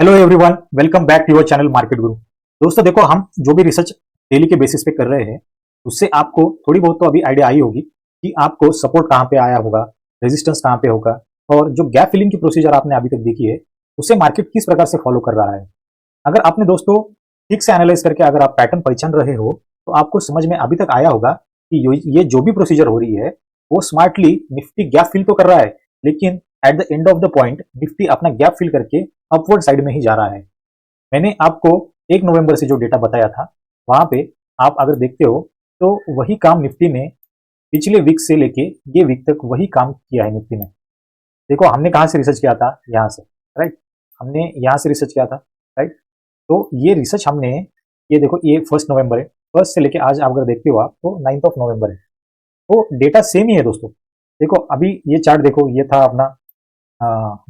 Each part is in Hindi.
Hello everyone, welcome back to your channel market Guru. दोस्तों देखो, हम जो भी रिसर्च डेली के बेसिस पे कर रहे हैं उससे आपको थोड़ी बहुत तो अभी आइडिया आई होगी कि आपको सपोर्ट कहाँ पे आया होगा, रेजिस्टेंस कहाँ पे होगा, और जो गैप फिलिंग की प्रोसीजर आपने अभी तक देखी है उससे मार्केट किस प्रकार से फॉलो कर रहा है। अगर आपने दोस्तों ठीक से एनालाइज करके अगर आप पैटर्न पहचान रहे हो तो आपको समझ में अभी तक आया होगा कि ये जो भी प्रोसीजर हो रही है वो स्मार्टली निफ्टी गैप फिल तो कर रहा है, लेकिन at the end of the point Nifty अपना गैप फिल करके अपवर्ड साइड में ही जा रहा है। मैंने आपको 1 नवंबर से जो डेटा बताया था वहां पे आप अगर देखते हो तो वही काम निफ्टी ने पिछले वीक से लेके ये वीक तक वही काम किया है निफ्टी ने। देखो, हमने कहाँ से रिसर्च किया था, यहाँ से, राइट। हमने यहाँ से रिसर्च किया था, राइट। तो ये रिसर्च हमने, ये देखो, ये 1 नवंबर है, फर्स्ट से लेके आज आप अगर देखते हो आप तो 9 नवंबर है। तो डेटा सेम ही है दोस्तों। देखो अभी ये चार्ट देखो, ये था अपना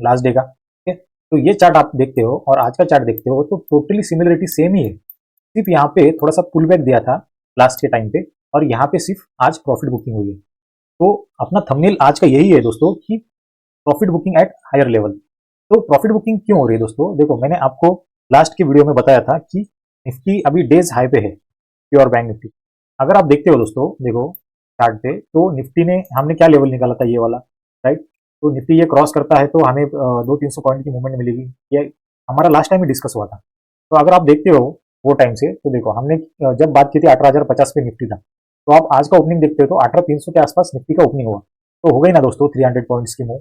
लास्ट डे का, ठीक है। तो ये चार्ट आप देखते हो और आज का चार्ट देखते हो तो टोटली सिमिलरिटी सेम ही है। सिर्फ यहाँ पे थोड़ा सा पुल बैक दिया था लास्ट के टाइम पे, और यहाँ पे सिर्फ आज प्रॉफिट बुकिंग हुई है। तो अपना थंबनेल आज का यही है दोस्तों कि profit booking at higher level. तो प्रॉफिट बुकिंग क्यों हो रही है दोस्तों? देखो, मैंने आपको लास्ट की वीडियो में बताया था कि निफ्टी अभी डेज हाई पे है, प्योर बैंक निफ्टी। अगर आप देखते हो दोस्तों, देखो चार्ट पे, तो निफ्टी ने हमने क्या लेवल निकाला था, ये वाला, राइट। तो निफ्टी ये क्रॉस करता है तो हमें 200-300 पॉइंट की मूवमेंट मिलेगी, ये हमारा लास्ट टाइम ही डिस्कस हुआ था। तो अगर आप देखते हो वो टाइम से, तो देखो हमने जब बात की थी 18,050 पे निफ्टी था, तो आप आज का ओपनिंग देखते हो तो 18,300 के आसपास निफ्टी का ओपनिंग हुआ। तो हो गई ना दोस्तों 300 पॉइंट्स की मूव।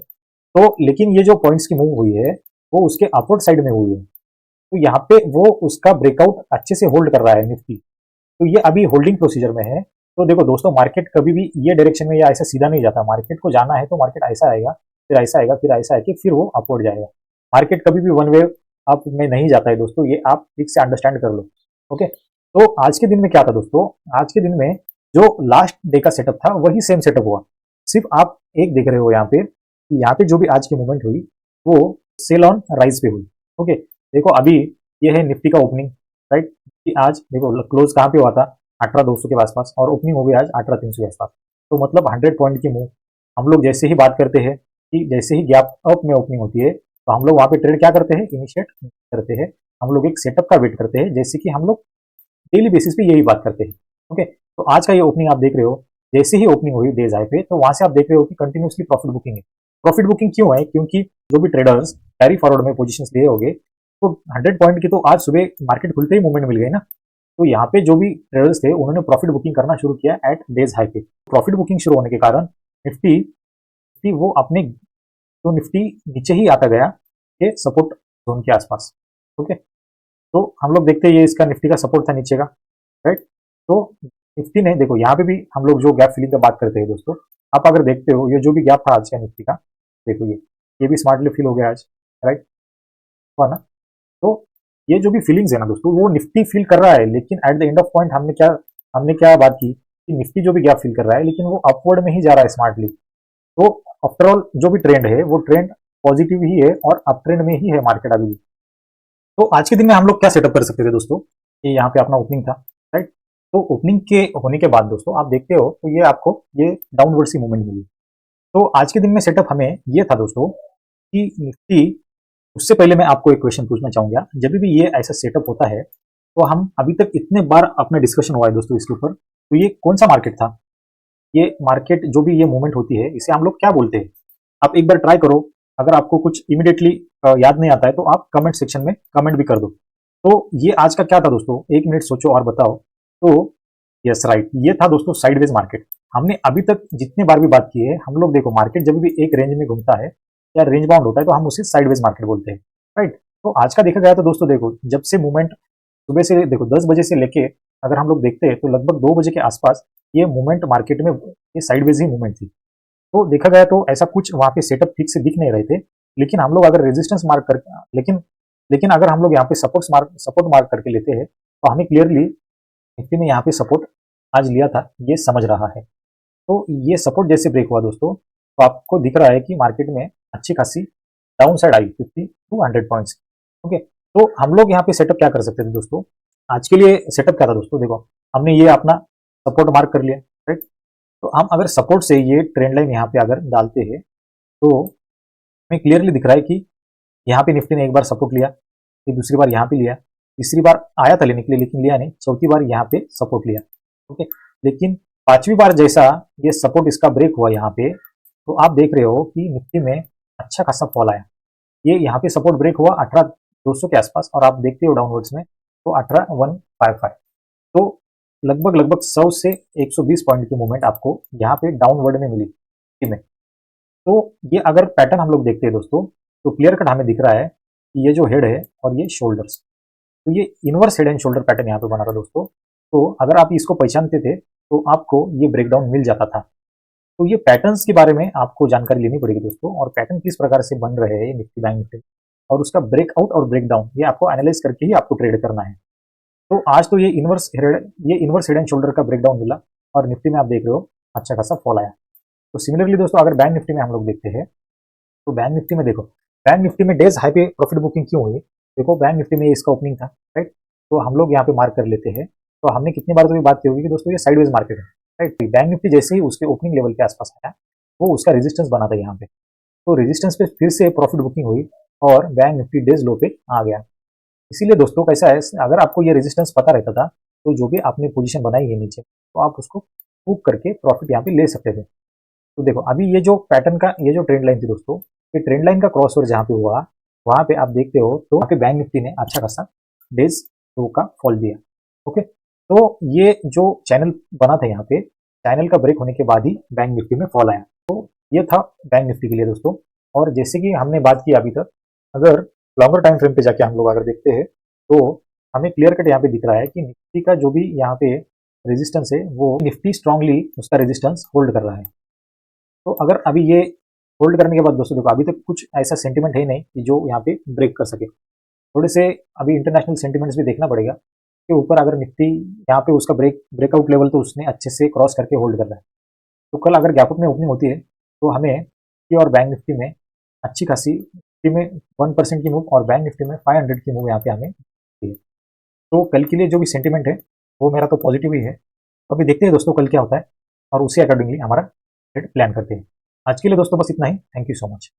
तो लेकिन ये जो पॉइंट्स की मूव हुई है वो उसके अपवर्ड साइड में हुई है। तो यहाँ पे वो उसका ब्रेकआउट अच्छे से होल्ड कर रहा है निफ्टी। तो ये अभी होल्डिंग प्रोसीजर में है। तो देखो दोस्तों, मार्केट कभी भी ये डायरेक्शन में या ऐसा सीधा नहीं जाता। मार्केट को जाना है तो मार्केट ऐसा आएगा, फिर ऐसा आएगा, फिर ऐसा है कि फिर वो अपवर्ड जाएगा। मार्केट कभी भी वन वे अप में नहीं जाता है दोस्तों, ये आप ठीक से अंडरस्टैंड कर लो। ओके, तो आज के दिन में क्या था दोस्तों? आज के दिन में जो लास्ट डे का सेटअप था वही सेम सेटअप हुआ। सिर्फ आप एक देख रहे हो यहाँ पे कि यहाँ पे जो भी आज की मूवमेंट हुई वो सेल ऑन राइज पे हुई। ओके, देखो अभी ये है निफ्टी का ओपनिंग, राइट। कि आज देखो क्लोज कहाँ पे हुआ था, 18,200 के आसपास, और ओपनिंग हो गई आज 18,300 के आसपास। तो मतलब 100 पॉइंट की मूव। हम लोग जैसे ही बात करते हैं कि जैसे ही गैप अप में ओपनिंग होती है तो हम लोग वहाँ पे ट्रेड क्या करते हैं, इनिशिएट करते हैं। हम लोग एक सेटअप का वेट करते हैं, जैसे कि हम लोग डेली बेसिस पे यही बात करते हैं। ओके, तो आज का ये ओपनिंग आप देख रहे हो, जैसे ही ओपनिंग हुई डेज हाई पे तो वहां से आप देख रहे हो कि कंटिन्यूसली प्रॉफिट बुकिंग है। प्रॉफिट बुकिंग क्यों है? क्योंकि जो भी ट्रेडर्स कैरी फॉरवर्ड में पोजीशंस लिए होंगे तो 100 पॉइंट की तो आज सुबह मार्केट खुलते ही मूवमेंट मिल गई ना। तो यहाँ पे जो भी ट्रेडर्स थे उन्होंने प्रॉफिट बुकिंग करना शुरू किया एट डेज हाई पे। प्रॉफिट बुकिंग शुरू होने के कारण निफ्टी निफ्टी वो अपने तो निफ्टी नीचे ही आता गया के सपोर्ट जोन के आसपास। ओके, तो हम लोग देखते हैं ये इसका निफ्टी का सपोर्ट था नीचे का, राइट। तो निफ्टी ने देखो यहाँ पे भी हम लोग जो गैप फिलिंग का बात करते हैं दोस्तों, आप अगर देखते हो ये जो भी गैप था आज का निफ्टी का, देखो ये भी स्मार्टली फिल हो गया आज, राइट, हुआ ना। तो ये जो भी फीलिंग्स है ना दोस्तों वो निफ्टी फील कर रहा है, लेकिन at the end of point हमने क्या बात की कि निफ्टी जो भी गैप फील कर रहा है लेकिन वो अपवर्ड में ही जा रहा है स्मार्टली। तो आफ्टरऑल जो भी ट्रेंड है वो ट्रेंड पॉजिटिव ही है और अप ट्रेंड में ही है मार्केट अभी भी। तो आज के दिन में हम लोग क्या सेटअप कर सकते थे दोस्तों? ये यहाँ पे अपना ओपनिंग था, राइट। तो ओपनिंग के होने के बाद दोस्तों आप देखते हो तो ये आपको ये डाउनवर्ड सी मूवमेंट मिली। तो आज के दिन में सेटअप हमें ये था दोस्तों कि निफ्टी, उससे पहले मैं आपको एक क्वेश्चन पूछना चाहूंगा। जब भी ये ऐसा सेटअप होता है तो हम अभी तक इतने बार अपना डिस्कशन हुआ है दोस्तों इसके ऊपर, तो ये कौन सा मार्केट था? ये मार्केट जो भी ये मूवमेंट होती है इसे हम लोग क्या बोलते हैं? आप एक बार ट्राई करो। अगर आपको कुछ इमीडिएटली याद नहीं आता है तो आप कमेंट सेक्शन में कमेंट भी कर दो। तो ये आज का क्या था दोस्तों? 1 मिनट सोचो और बताओ। तो यस, राइट, ये था दोस्तों साइडवेज मार्केट। हमने अभी तक जितने बार भी बात की है, हम लोग देखो मार्केट जब भी एक रेंज में घूमता है या रेंज बाउंड होता है तो हम उसे साइडवेज मार्केट बोलते हैं, राइट। तो आज का देखा गया तो दोस्तों देखो, जब से मूवमेंट सुबह से देखो 10 बजे से लेके अगर हम लोग देखते हैं तो लगभग 2 बजे के आसपास ये मूवमेंट मार्केट में ये साइडवेज ही मूवमेंट थी। तो देखा गया तो ऐसा कुछ वहाँ पे सेटअप ठीक से दिख नहीं रहे थे। लेकिन हम लोग अगर रेजिस्टेंस मार्क कर लेकिन लेकिन अगर हम लोग यहाँ पे सपोर्ट मार्क करके लेते हैं तो हमें क्लियरली निफ्टी ने यहाँ पे सपोर्ट आज लिया था, ये समझ रहा है। तो ये सपोर्ट जैसे ब्रेक हुआ दोस्तों तो आपको दिख रहा है कि मार्केट में अच्छी खासी डाउन साइड आई 50 टू 100 पॉइंट्स। ओके, तो हम लोग यहाँ पे सेटअप क्या कर सकते थे दोस्तों? आज के लिए सेटअप क्या था दोस्तों? देखो हमने ये अपना सपोर्ट मार्क कर लिया, राइट। तो हम अगर सपोर्ट से ये ट्रेंड लाइन यहाँ पे अगर डालते हैं तो हमें क्लियरली दिख रहा है कि यहाँ पे निफ्टी ने एक बार सपोर्ट लिया, फिर दूसरी बार यहाँ पे लिया, तीसरी बार आया था लेने के लिए लेकिन लिया नहीं, चौथी बार यहाँ पे सपोर्ट लिया। ओके, लेकिन पांचवी बार जैसा ये सपोर्ट इसका ब्रेक हुआ यहाँ पे, तो आप देख रहे हो कि निफ्टी में अच्छा खासा फॉल आया। ये यहाँ पे सपोर्ट ब्रेक हुआ 18,200 के आसपास और आप देखते हो डाउनवर्ड्स में तो 18,155, तो लगभग लगभग 100 से 120 पॉइंट की मूवमेंट आपको यहाँ पे डाउनवर्ड में मिली निफ्टी में। तो ये अगर पैटर्न हम लोग देखते हैं दोस्तों, तो क्लियर कट हमें दिख रहा है कि ये जो हेड है और ये शोल्डर्स, तो ये inverse head and shoulder pattern यहाँ पे बना था दोस्तों। तो अगर आप इसको पहचानते थे तो आपको ये ब्रेकडाउन मिल जाता था। तो ये पैटर्न्स के बारे में आपको जानकारी लेनी पड़ेगी दोस्तों, और पैटर्न किस प्रकार से बन रहे हैं निफ्टी बैंक निफ्टी और उसका ब्रेकआउट और ब्रेकडाउन ये आपको एनालाइज करके ही आपको ट्रेड करना है। तो आज तो ये इनवर्स हेड एंड शोल्डर का ब्रेकडाउन मिला और निफ्टी में आप देख रहे हो अच्छा खासा फॉल आया। तो सिमिलरली दोस्तों अगर बैंक निफ्टी में हम लोग देखते हैं, तो बैंक निफ्टी में देखो, बैंक निफ्टी में डेज हाई पे प्रॉफिट बुकिंग क्यों हुई? देखो बैंक निफ्टी में इसका ओपनिंग था, राइट, तो हम लोग यहाँ पे मार्क कर लेते हैं। तो हमने कितनी बार तो ये बात की होगी कि दोस्तों ये साइडवेज मार्केट है, राइट। बैंक निफ्टी जैसे ही उसके ओपनिंग लेवल के आसपास आया, वो उसका रेजिस्टेंस बना था यहाँ पे, तो रेजिस्टेंस पे फिर से प्रॉफिट बुकिंग हुई और बैंक निफ्टी डेज लो पे आ गया। इसीलिए दोस्तों कैसा है, अगर आपको ये रेजिस्टेंस पता रहता था तो जो भी आपने पोजीशन बनाई है नीचे, तो आप उसको बुक करके प्रॉफिट यहाँ पे ले सकते थे। तो देखो अभी ये जो पैटर्न का ये जो ट्रेंड लाइन थी दोस्तों, ये ट्रेंड लाइन का क्रॉस ओवर जहाँ पे हुआ, वहां पे आप देखते हो तो वहाँ पे बैंक निफ्टी ने अच्छा खासा डेज लो का फॉल दिया। ओके, तो ये जो चैनल बना था यहाँ पे, चैनल का ब्रेक होने के बाद ही बैंक निफ्टी में फॉल आया। तो ये था बैंक निफ्टी के लिए दोस्तों। और जैसे कि हमने बात की अभी तक, अगर लॉन्गर टाइम फ्रेम पे जाके हम लोग अगर देखते हैं तो हमें क्लियर कट यहाँ पे दिख रहा है कि निफ्टी का जो भी यहाँ पे रेजिस्टेंस है, वो निफ्टी स्ट्रांगली उसका रेजिस्टेंस होल्ड कर रहा है। तो अगर अभी ये होल्ड करने के बाद दोस्तों देखो, अभी तक कुछ ऐसा सेंटिमेंट है नहीं कि जो यहाँ पे ब्रेक कर सके। थोड़े से अभी इंटरनेशनल सेंटिमेंट्स भी देखना पड़ेगा कि ऊपर अगर निफ्टी यहाँ पे उसका ब्रेकआउट लेवल तो उसने अच्छे से क्रॉस करके होल्ड कर रहा है। तो कल अगर गैप अप में ओपनिंग होती है तो हमें निफ्टी और बैंक निफ्टी में अच्छी खासी, निफ्टी में 1% की मूव और बैंक निफ्टी में 500 की मूव यहाँ पे हमें मिलती है। तो कल के लिए जो भी सेंटिमेंट है वो मेरा तो पॉजिटिव ही है। तो अभी देखते हैं दोस्तों कल क्या होता है और उसी अकॉर्डिंगली हमारा ट्रेड प्लान करते हैं। आज के लिए दोस्तों बस इतना ही। Thank you so much.